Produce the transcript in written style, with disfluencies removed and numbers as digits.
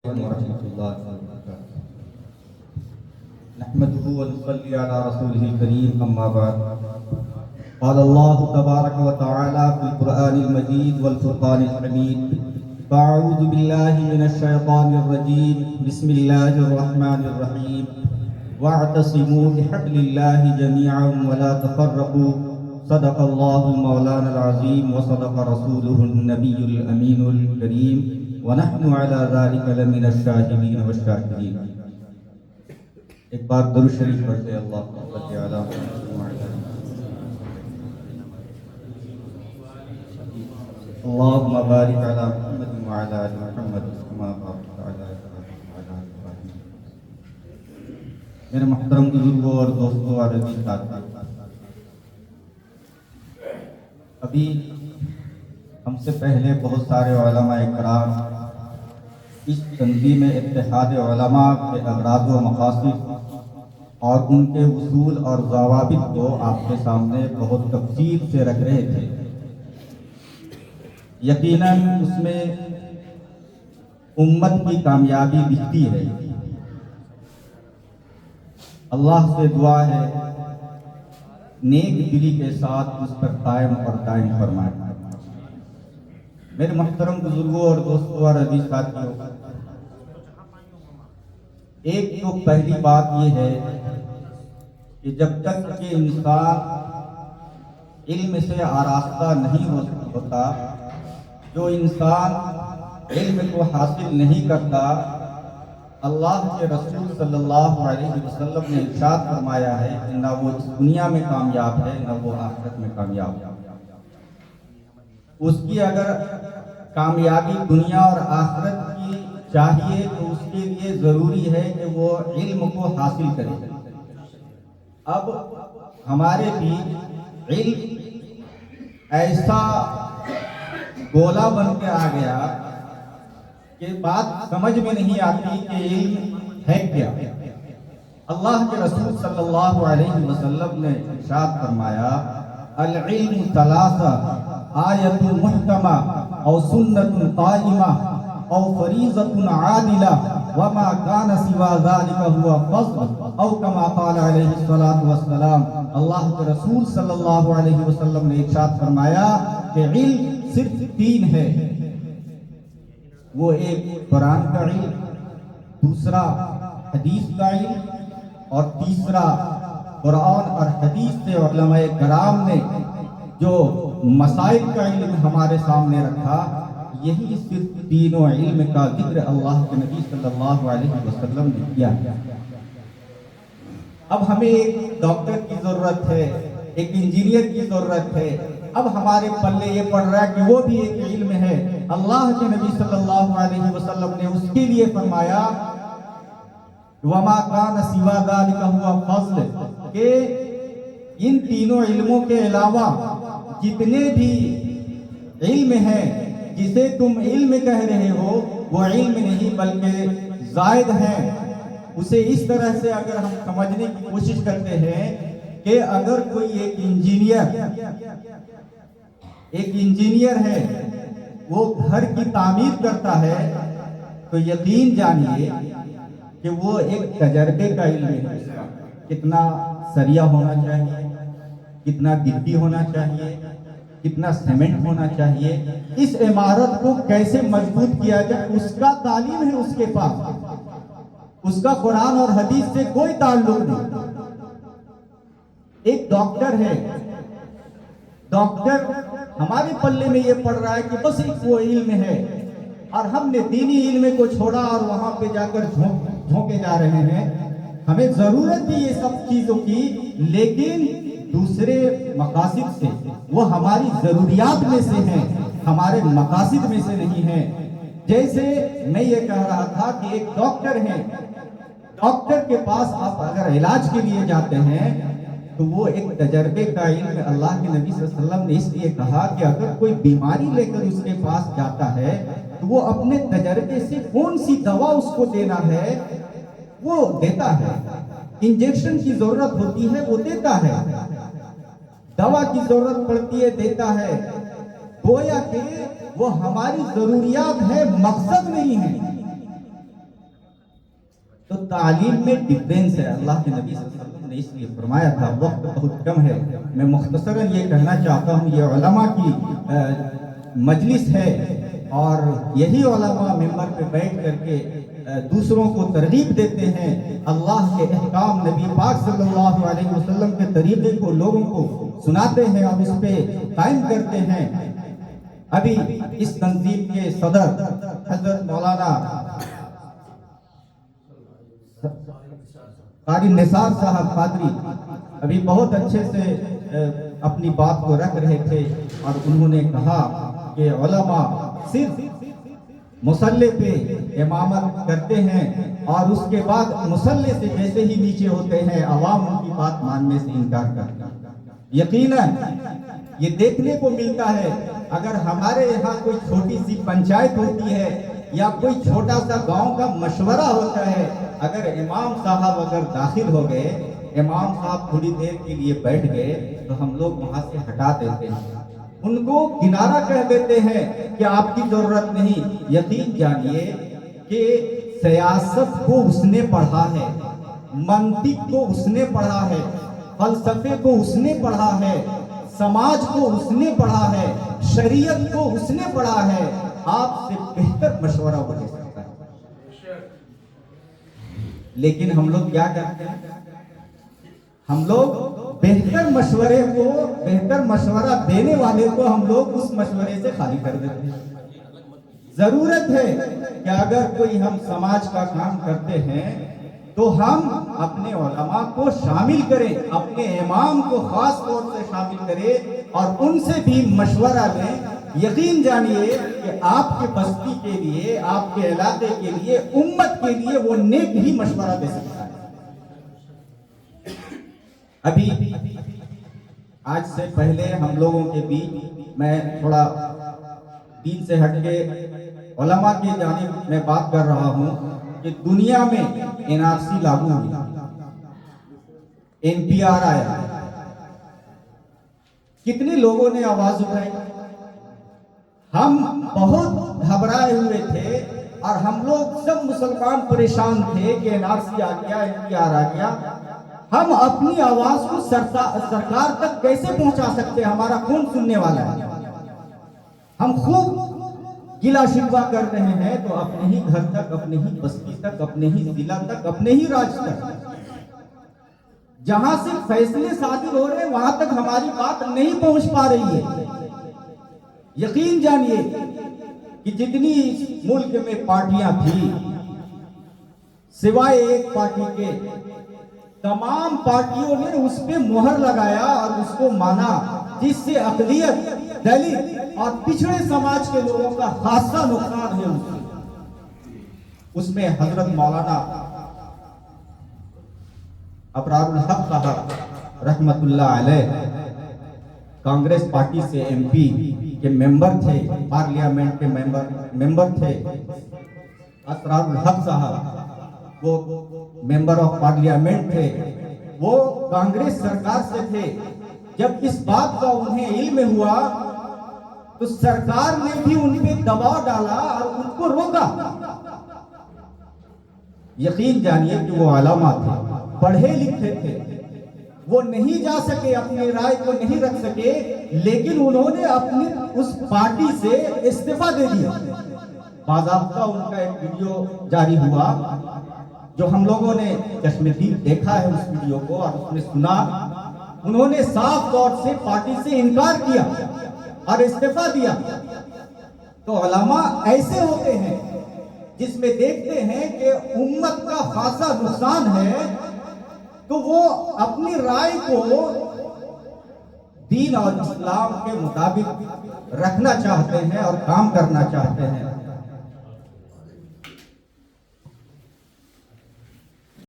ورحمۃ اللہ وبرکاتہ نحمده ونصلي على رسوله الكريم اما بعد قال الله تبارك وتعالى في القرآن المجيد والفرقان الحميد فأعوذ بالله من الشيطان الرجيم بسم الله الرحمن الرحيم واعتصموا بحبل الله جميعا ولا تفرقوا صدق الله مولانا العظيم وصدق رسوله النبي الأمين الكريم ونحن على ذلك لمن الشاهدين والشاكرين. ایک بار درود شریف پڑھتے اللهم صل علی محمد وعلى اللهم بارك على محمد وعلى آل محمد كما باركت على إبراهيم وعلى آل إبراهيم. میرے محترم بزرگوں اور دوستوں اور عزیز ساتھیوں، ابھی ہم سے پہلے بہت سارے علماء کرام اس تنظیم اتحاد علماء کے اغراض و مقاصد اور ان کے اصول اور ضوابط کو آپ کے سامنے بہت تفصیل سے رکھ رہے تھے. یقیناً اس میں امت کی کامیابی دکھتی ہے. اللہ سے دعا ہے نیک دلی کے ساتھ اس پر قائم اور دائم فرمائے. میرے محترم بزرگوں اور دوستوں اور عزیز ساتھیوں، ایک تو پہلی بات یہ ہے کہ جب تک کہ انسان علم سے آراستہ نہیں ہوتا، جو انسان علم کو حاصل نہیں کرتا، اللہ کے رسول صلی اللہ علیہ وسلم نے ارشاد فرمایا ہے کہ نہ وہ اس دنیا میں کامیاب ہے نہ وہ آخرت میں کامیاب ہے. اس کی اگر کامیابی دنیا اور آخرت کی چاہیے تو اس کے لیے ضروری ہے کہ وہ علم کو حاصل کرے. اب ہمارے بھی علم ایسا گولا بن کے آ گیا کہ بات سمجھ میں نہیں آتی کہ علم ہے کیا. اللہ کے رسول صلی اللہ علیہ وسلم نے ارشاد فرمایا العلم ثلاثہ آیت محکمہ او سنت قائمہ او فریضۃ عادلہ وما کان سوا ذلک هو فضل او کما قال علیہ الصلوۃ والسلام. اللہ کے رسول صلی اللہ علیہ وسلم نے ارشاد فرمایا کہ علم صرف تین ہے. وہ ایک قرآن کا علم، دوسرا حدیث کا علم، اور تیسرا قرآن اور حدیث سے علماء کرام نے جو مسائل کا علم ہمارے سامنے رکھا. یہی صرف تینوں علم کا ذکر اللہ کے نبی صلی اللہ علیہ وسلم نے کیا. اب ہمیں ایک ڈاکٹر کی ضرورت ہے، ایک انجینئر کی ضرورت ہے. اب ہمارے پلے یہ پڑ رہا ہے کہ وہ بھی ایک علم ہے. اللہ کے نبی صلی اللہ علیہ وسلم نے اس کے لیے فرمایا وما کان سوا ذلک هو فضل، کہ ان تینوں علموں کے علاوہ جتنے بھی علم ہیں جسے تم علم کہہ رہے ہو وہ علم نہیں بلکہ زائد ہیں. اسے اس طرح سے اگر ہم سمجھنے کی کوشش کرتے ہیں کہ اگر کوئی ایک انجینئر ہے، وہ گھر کی تعمیر کرتا ہے، تو یقین جانیے کہ وہ ایک تجربے کا علم ہے. کتنا سریا ہونا چاہیے، کتنا گٹی ہونا چاہیے، کتنا سیمنٹ ہونا چاہیے، اس عمارت کو کیسے مضبوط کیا جائے، اس کا تعلیم ہے اس کے پاس. اس کا قرآن اور حدیث سے کوئی تعلق نہیں. ایک ڈاکٹر ہے، ڈاکٹر ہمارے پلے میں یہ پڑ رہا ہے کہ بس ایک وہ علم ہے، اور ہم نے دینی علم کو چھوڑا اور وہاں پہ جا کر جھونکے جا رہے ہیں. ہمیں ضرورت ہے یہ سب چیزوں کی، لیکن دوسرے مقاصد سے. وہ ہماری ضروریات میں سے ہیں، ہمارے مقاصد میں سے نہیں ہیں. جیسے میں یہ کہہ رہا تھا کہ ایک ڈاکٹر ہے، ڈاکٹر کے پاس آپ اگر علاج کے لیے جاتے ہیں تو وہ ایک تجربے کا علم. اللہ کے نبی صلی اللہ علیہ وسلم نے اس لیے کہا کہ اگر کوئی بیماری لے کر اس کے پاس جاتا ہے تو وہ اپنے تجربے سے کون سی دوا اس کو دینا ہے وہ دیتا ہے. انجیکشن کی ضرورت ہوتی ہے وہ دیتا ہے، دوا کی ضرورت پڑتی ہے دیتا ہے. گویا کہ وہ ہماری ضروریات ہے، مقصد نہیں ہے. تو تعلیم میں ڈفرینس ہے. اللہ کے نبی صلی اللہ علیہ وسلم نے اس لیے فرمایا تھا. وقت بہت کم ہے, میں مختصراً یہ کہنا چاہتا ہوں, یہ علماء کی مجلس ہے اور یہی علماء ممبر پہ بیٹھ کر کے دوسروں کو ترغیب دیتے ہیں, اللہ کے احکام نبی پاک صلی اللہ علیہ وسلم کے طریقے کو لوگوں کو سناتے ہیں اور اس پہ قائم کرتے ہیں. ابھی اس تنظیم کے صدر حضرت مولانا قاری نثار صاحب قادری ابھی بہت اچھے سے اپنی بات کو رکھ رہے تھے اور انہوں نے کہا کہ علماء صرف مصلی پہ امامت کرتے ہیں اور اس کے بعد مصلی سے جیسے ہی نیچے ہوتے ہیں عوام ان کی بات ماننے سے انکار کرتا ہے. یقیناً یہ دیکھنے کو ملتا ہے, اگر ہمارے یہاں کوئی چھوٹی سی پنچایت ہوتی ہے یا کوئی چھوٹا سا گاؤں کا مشورہ ہوتا ہے, اگر امام صاحب اگر داخل ہو گئے, امام صاحب تھوڑی دیر کے لیے بیٹھ گئے تو ہم لوگ وہاں سے ہٹا دیتے ہیں, ان کو کنارہ کہہ دیتے ہیں کہ آپ کی ضرورت نہیں. یقین جانیے کہ سیاست کو اس نے پڑھا ہے, منطق کو اس نے پڑھا ہے, فلسفے کو اس نے پڑھا ہے, سماج کو اس نے پڑھا ہے, شریعت کو اس نے پڑھا ہے. آپ سے بہتر مشورہ وہ دے سکتا ہے. لیکن ہم لوگ کیا کرتے ہیں, ہم لوگ بہتر مشورے کو, بہتر مشورہ دینے والے کو ہم لوگ اس مشورے سے خالی کر دیتے ہیں. ضرورت ہے کہ اگر کوئی ہم سماج کا کام کرتے ہیں تو ہم اپنے علماء کو شامل کریں, اپنے امام کو خاص طور سے شامل کریں اور ان سے بھی مشورہ لیں. یقین جانیے کہ آپ کے بستی کے لیے, آپ کے علاقے کے لیے, امت کے لیے وہ نیک ہی مشورہ دے سکتا ہے. ابھی آج سے پہلے ہم لوگوں کے بیچ میں تھوڑا دین سے ہٹ کے علماء کی جانب میں بات کر رہا ہوں کہ دنیا میں NRC لاگو ہوئی, NPR آیا, کتنے لوگوں نے آواز اٹھائی. ہم بہت گھبرائے ہوئے تھے اور ہم لوگ سب مسلمان پریشان تھے کہ NRC آ گیا, NPR آ گیا. ہم اپنی آواز کو سرکار تک کیسے پہنچا سکتے, ہمارا کون سننے والا ہے. ہم خوب گلا شکوہ کر رہے ہیں تو اپنے ہی گھر تک, اپنے ہی بستی تک, اپنے ہی ضلع تک, اپنے ہی راج تک, جہاں سے فیصلے صادر ہو رہے ہیں وہاں تک ہماری بات نہیں پہنچ پا رہی ہے. یقین جانیے کہ جتنی ملک میں پارٹیاں تھیں سوائے ایک پارٹی کے, تمام پارٹیوں نے اس پہ مہر لگایا اور اس کو مانا, جس سے اقلیت, دلت اور پچھڑے سماج کے لوگوں کا خاصا نقصان ہے. اس میں حضرت مولانا ابرار الحق صاحب رحمت اللہ علیہ کانگریس پارٹی سے MP کے ممبر تھے, پارلیمنٹ کے ممبر تھے. اسرار الحق صاحب وہ ممبر آف پارلیمنٹ تھے, وہ کانگریس سرکار سے تھے. جب اس بات کا انہیں علم ہوا تو سرکار نے بھی ان پہ دباؤ ڈالا اور ان کو روکا. یقین جانیے کہ وہ علماء تھے, پڑھے لکھے تھے, وہ نہیں جا سکے, اپنی رائے کو نہیں رکھ سکے, لیکن انہوں نے اپنی اس پارٹی سے استعفیٰ دے دیا. باضابطہ ان کا ایک ویڈیو جاری ہوا جو ہم لوگوں نے چشم دید دیکھا ہے اس ویڈیو کو اور اس میں سنا. انہوں نے صاف طور سے پارٹی سے انکار کیا اور استعفیٰ دیا. تو علماء ایسے ہوتے ہیں جس میں دیکھتے ہیں کہ امت کا خاصا نقصان ہے تو وہ اپنی رائے کو دین اور اسلام کے مطابق رکھنا چاہتے ہیں اور کام کرنا چاہتے ہیں.